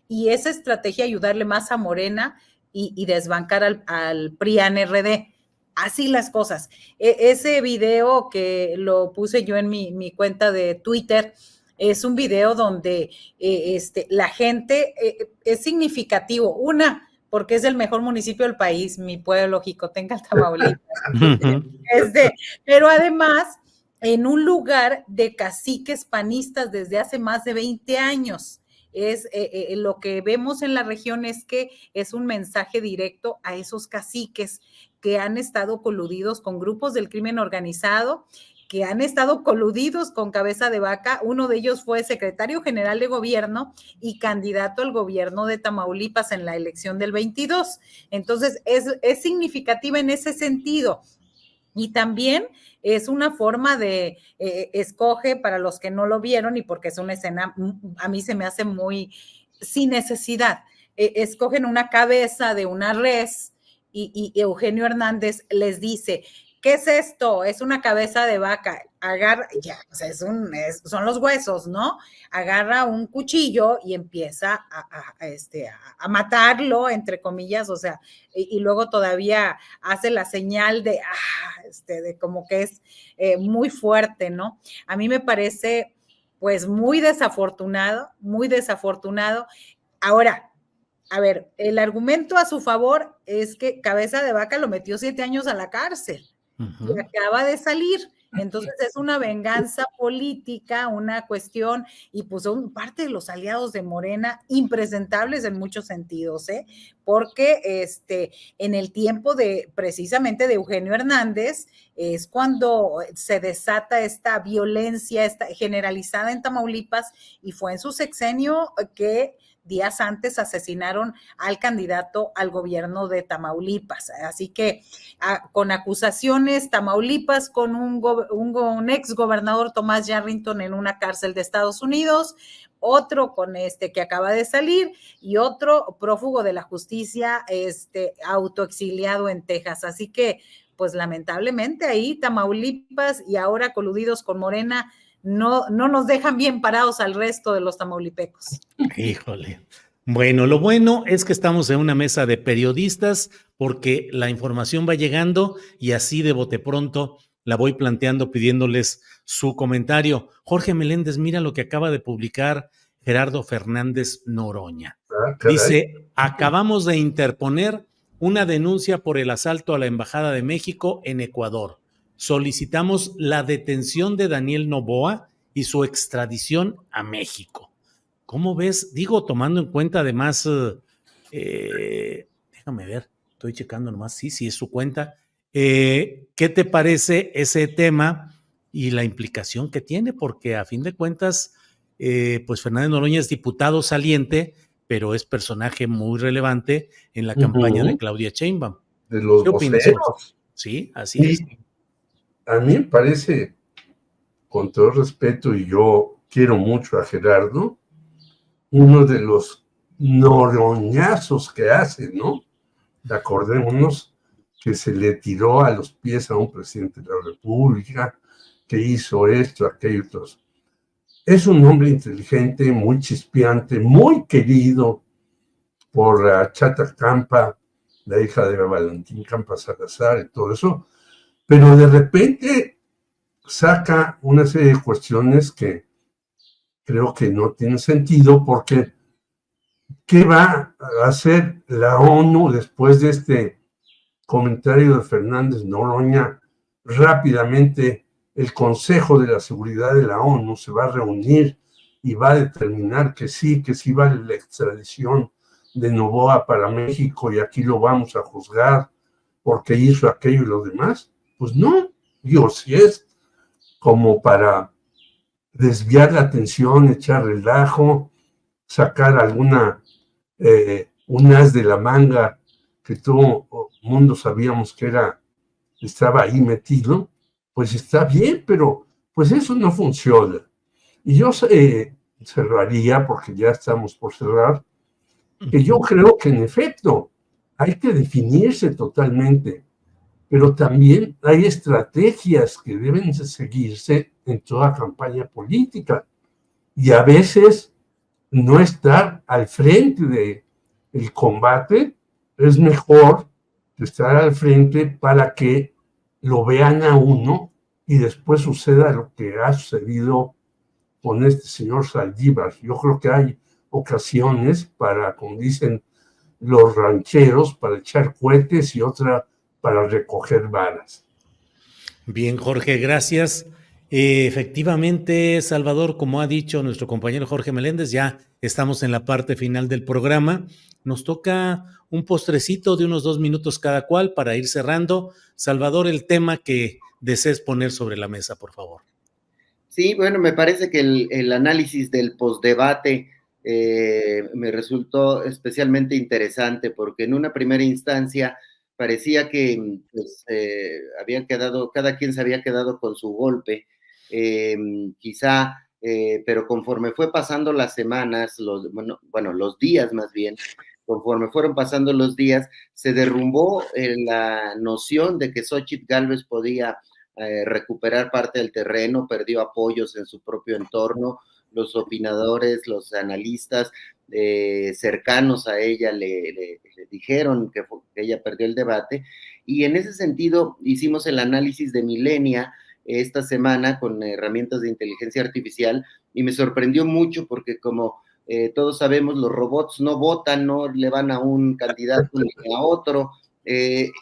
y esa estrategia ayudarle más a Morena y desbancar al PRI-AN-RD. Así las cosas. Ese video que lo puse yo en mi cuenta de Twitter es un video donde la gente es significativo. Una, porque es el mejor municipio del país, mi pueblo, Jicotenca, Tamaulipas. Pero además, en un lugar de caciques panistas desde hace más de 20 años. Lo que vemos en la región es que es un mensaje directo a esos caciques que han estado coludidos con grupos del crimen organizado, que han estado coludidos con Cabeza de Vaca. Uno de ellos fue secretario general de gobierno y candidato al gobierno de Tamaulipas en la elección del 22. Entonces, es significativa en ese sentido. Y también es una forma de, escoge, para los que no lo vieron y porque es una escena, a mí se me hace muy sin necesidad, escogen una cabeza de una res y Eugenio Hernández les dice, ¿qué es esto? Es una cabeza de vaca. Agarra, ya, o sea, son los huesos, ¿no? Agarra un cuchillo y empieza a matarlo, entre comillas, o sea, y luego todavía hace la señal de como que es muy fuerte, ¿no? A mí me parece, pues, muy desafortunado, muy desafortunado. Ahora, a ver, el argumento a su favor es que Cabeza de Vaca lo metió 7 años a la cárcel y acaba de salir. Entonces es una venganza política, una cuestión, y pues son parte de los aliados de Morena impresentables en muchos sentidos, porque en el tiempo precisamente de Eugenio Hernández es cuando se desata esta violencia generalizada en Tamaulipas, y fue en su sexenio que días antes asesinaron al candidato al gobierno de Tamaulipas. Así que con acusaciones, Tamaulipas con un ex gobernador, Tomás Yarrington, en una cárcel de Estados Unidos, otro con que acaba de salir, y otro prófugo de la justicia, autoexiliado en Texas. Así que, pues lamentablemente ahí Tamaulipas, y ahora coludidos con Morena, no nos dejan bien parados al resto de los tamaulipecos. Híjole. Bueno, lo bueno es que estamos en una mesa de periodistas, porque la información va llegando y así de bote pronto la voy planteando pidiéndoles su comentario. Jorge Meléndez, mira lo que acaba de publicar Gerardo Fernández Noroña. Dice, acabamos de interponer una denuncia por el asalto a la Embajada de México en Ecuador. Solicitamos la detención de Daniel Noboa y su extradición a México. ¿Cómo ves? Digo, tomando en cuenta además, déjame ver, estoy checando nomás, sí, es su cuenta. ¿Qué te parece ese tema y la implicación que tiene? Porque a fin de cuentas, pues Fernández Noroña es diputado saliente, pero es personaje muy relevante en la campaña de Claudia Sheinbaum. De los ¿Qué opinas? voceros. Sí, así es. A mí me parece, con todo respeto, y yo quiero mucho a Gerardo, uno de los noroñazos que hace, ¿no? Acordémonos que se le tiró a los pies a un presidente de la República, que hizo esto, aquello, otros. Es un hombre inteligente, muy chispeante, muy querido por Chata Campa, la hija de Valentín Campa Salazar y todo eso, pero de repente saca una serie de cuestiones que creo que no tienen sentido, porque ¿qué va a hacer la ONU después de este comentario de Fernández Noroña? Rápidamente el Consejo de la Seguridad de la ONU se va a reunir y va a determinar que sí vale la extradición de Noboa para México, y aquí lo vamos a juzgar porque hizo aquello y lo demás. Pues no, digo, si es como para desviar la atención, echar relajo, sacar alguna, un as de la manga que todo el mundo sabíamos que estaba ahí metido, pues está bien, pero pues eso no funciona. Y yo cerraría, porque ya estamos por cerrar, que yo creo que en efecto hay que definirse totalmente, pero también hay estrategias que deben seguirse en toda campaña política y a veces no estar al frente del combate es mejor que estar al frente para que lo vean a uno y después suceda lo que ha sucedido con este señor Saldívar. Yo creo que hay ocasiones para, como dicen los rancheros, para echar cohetes y otra para recoger balas. Bien, Jorge, gracias. Efectivamente, Salvador, como ha dicho nuestro compañero Jorge Meléndez, ya estamos en la parte final del programa. Nos toca un postrecito de unos 2 minutos cada cual para ir cerrando. Salvador, el tema que desees poner sobre la mesa, por favor. Sí, bueno, me parece que el análisis del postdebate me resultó especialmente interesante porque en una primera instancia parecía que pues, cada quien se había quedado con su golpe, quizá, pero conforme fue pasando las semanas, los días más bien, conforme fueron pasando los días, se derrumbó la noción de que Xóchitl Gálvez podía recuperar parte del terreno, perdió apoyos en su propio entorno, los opinadores, los analistas cercanos a ella le dijeron que ella perdió el debate, y en ese sentido hicimos el análisis de Millenia esta semana con herramientas de inteligencia artificial, y me sorprendió mucho porque como todos sabemos, los robots no votan, no le van a un candidato ni a otro,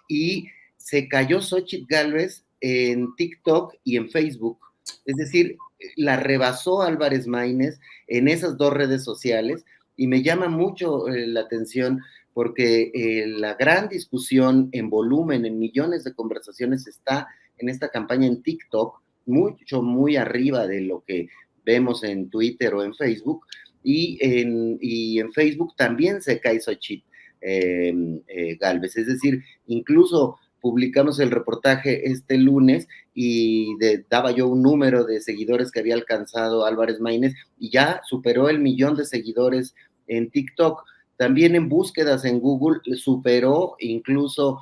y se cayó Xóchitl Gálvez en TikTok y en Facebook. Es decir, la rebasó Álvarez Maínez en esas 2 redes sociales, y me llama mucho la atención porque la gran discusión en volumen, en millones de conversaciones, está en esta campaña en TikTok, muy arriba de lo que vemos en Twitter o en Facebook, y en Facebook también se cae Xóchitl Gálvez. Es decir, incluso publicamos el reportaje este lunes y daba yo un número de seguidores que había alcanzado Álvarez Maínez y ya superó el 1,000,000 de seguidores en TikTok. También en búsquedas en Google superó incluso,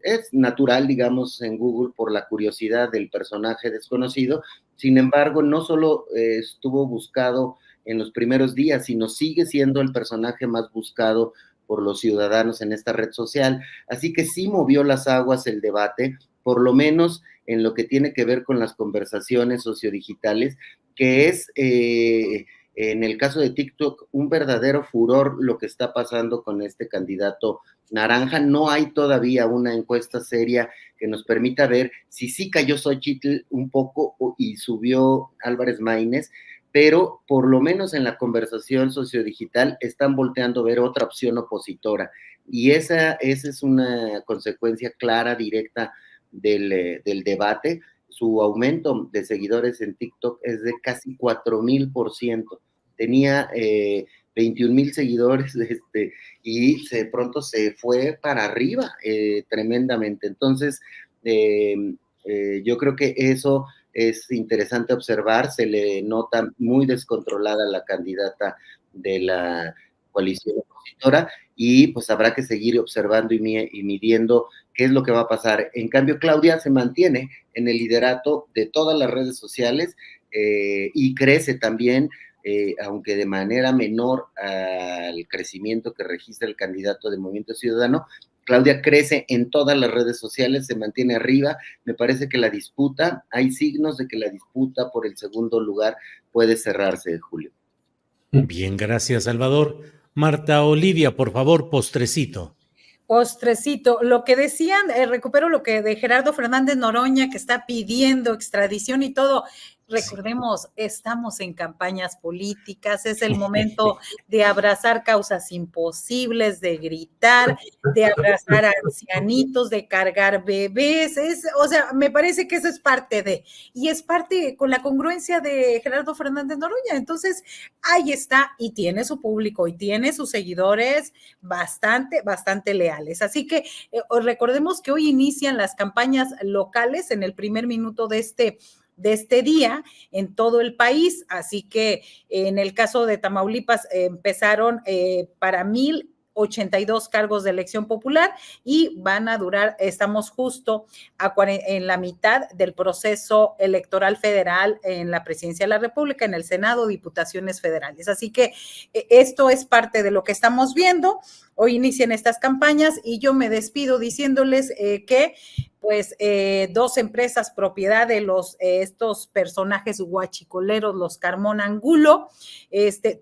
es natural, digamos, en Google por la curiosidad del personaje desconocido. Sin embargo, no solo estuvo buscado en los primeros días, sino sigue siendo el personaje más buscado por los ciudadanos en esta red social. Así que sí movió las aguas el debate, por lo menos en lo que tiene que ver con las conversaciones sociodigitales, que es, en el caso de TikTok, un verdadero furor lo que está pasando con este candidato naranja. No hay todavía una encuesta seria que nos permita ver si sí cayó Xóchitl un poco y subió Álvarez Maínez, pero por lo menos en la conversación sociodigital están volteando a ver otra opción opositora, y esa es una consecuencia clara, directa del debate. Su aumento de seguidores en TikTok es de casi 4,000%. Tenía 21,000 seguidores y de pronto se fue para arriba tremendamente. Entonces, yo creo que eso es interesante observar. Se le nota muy descontrolada la candidata de la coalición opositora, y pues habrá que seguir observando y midiendo qué es lo que va a pasar. En cambio, Claudia se mantiene en el liderato de todas las redes sociales y crece también, aunque de manera menor al crecimiento que registra el candidato de Movimiento Ciudadano. Claudia crece en todas las redes sociales, se mantiene arriba. Me parece que hay signos de que la disputa por el segundo lugar puede cerrarse, Julio. Bien, gracias, Salvador. Marta Olivia, por favor, postrecito. Postrecito, lo que decían, recupero lo que de Gerardo Fernández Noroña, que está pidiendo extradición y todo. Recordemos, estamos en campañas políticas, es el momento de abrazar causas imposibles, de gritar, de abrazar a ancianitos, de cargar bebés, o sea, me parece que eso es parte y es parte con la congruencia de Gerardo Fernández Noroña. Entonces, ahí está, y tiene su público, y tiene sus seguidores bastante leales. Así que recordemos que hoy inician las campañas locales en el primer minuto de de este día en todo el país. Así que en el caso de Tamaulipas empezaron para 1,082 cargos de elección popular y van a durar, estamos justo en la mitad del proceso electoral federal en la presidencia de la República, en el Senado, diputaciones federales. Así que esto es parte de lo que estamos viendo. Hoy inician estas campañas y yo me despido diciéndoles que pues 2 empresas propiedad de estos personajes guachicoleros, los Carmona Angulo,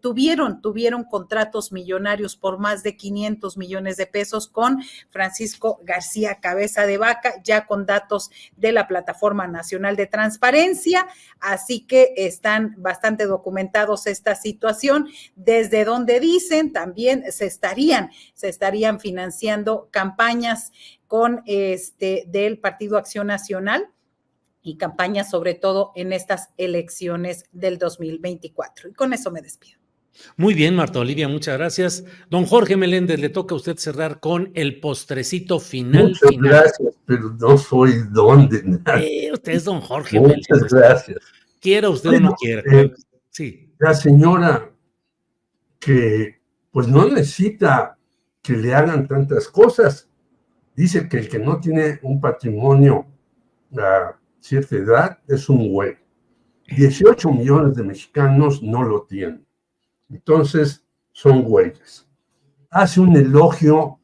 tuvieron contratos millonarios por más de 500 millones de pesos con Francisco García Cabeza de Vaca, ya con datos de la Plataforma Nacional de Transparencia, así que están bastante documentados esta situación, desde donde dicen también se estarían financiando campañas con del Partido Acción Nacional y campañas sobre todo en estas elecciones del 2024. Y con eso me despido. Muy bien, Marta Olivia, muchas gracias. Don Jorge Meléndez, le toca a usted cerrar con el postrecito final. Muchas gracias, pero no soy don de nada. Usted es don Jorge Meléndez. Muchas gracias. Quiera usted o no quiera. Sí. La señora que pues no necesita que le hagan tantas cosas. Dice que el que no tiene un patrimonio a cierta edad es un güey. 18 millones de mexicanos no lo tienen. Entonces, son güeyes. Hace un elogio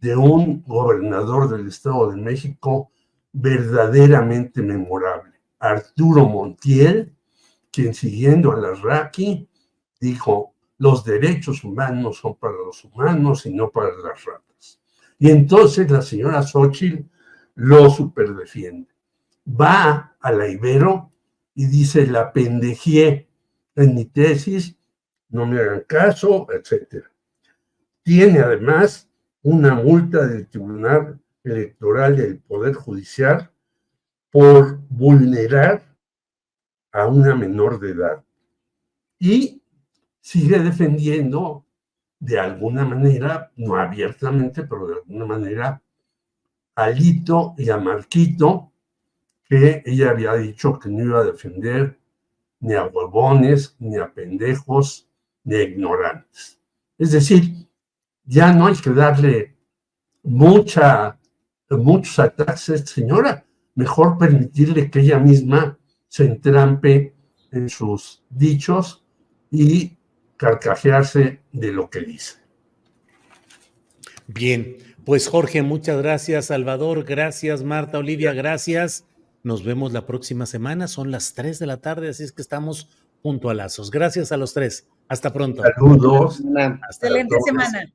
de un gobernador del Estado de México verdaderamente memorable. Arturo Montiel, quien siguiendo a Larraqui, dijo, los derechos humanos son para los humanos y no para las ratas. Y entonces la señora Xóchitl lo superdefiende. Va a la Ibero y dice, la pendejié en mi tesis, no me hagan caso, etc. Tiene además una multa del Tribunal Electoral y del Poder Judicial por vulnerar a una menor de edad. Y sigue defendiendo de alguna manera, no abiertamente, pero de alguna manera, a Lito y a Marquito, que ella había dicho que no iba a defender ni a huevones, ni a pendejos, ni a ignorantes. Es decir, ya no hay que darle muchos ataques a esta señora, mejor permitirle que ella misma se entrampe en sus dichos y carcajearse de lo que dice. Bien, pues Jorge, muchas gracias. Salvador, gracias. Marta Olivia, gracias. Nos vemos la próxima semana. Son las 3 de la tarde, así es que estamos puntualazos. Gracias a los tres. Hasta pronto. Saludos. Excelente semana.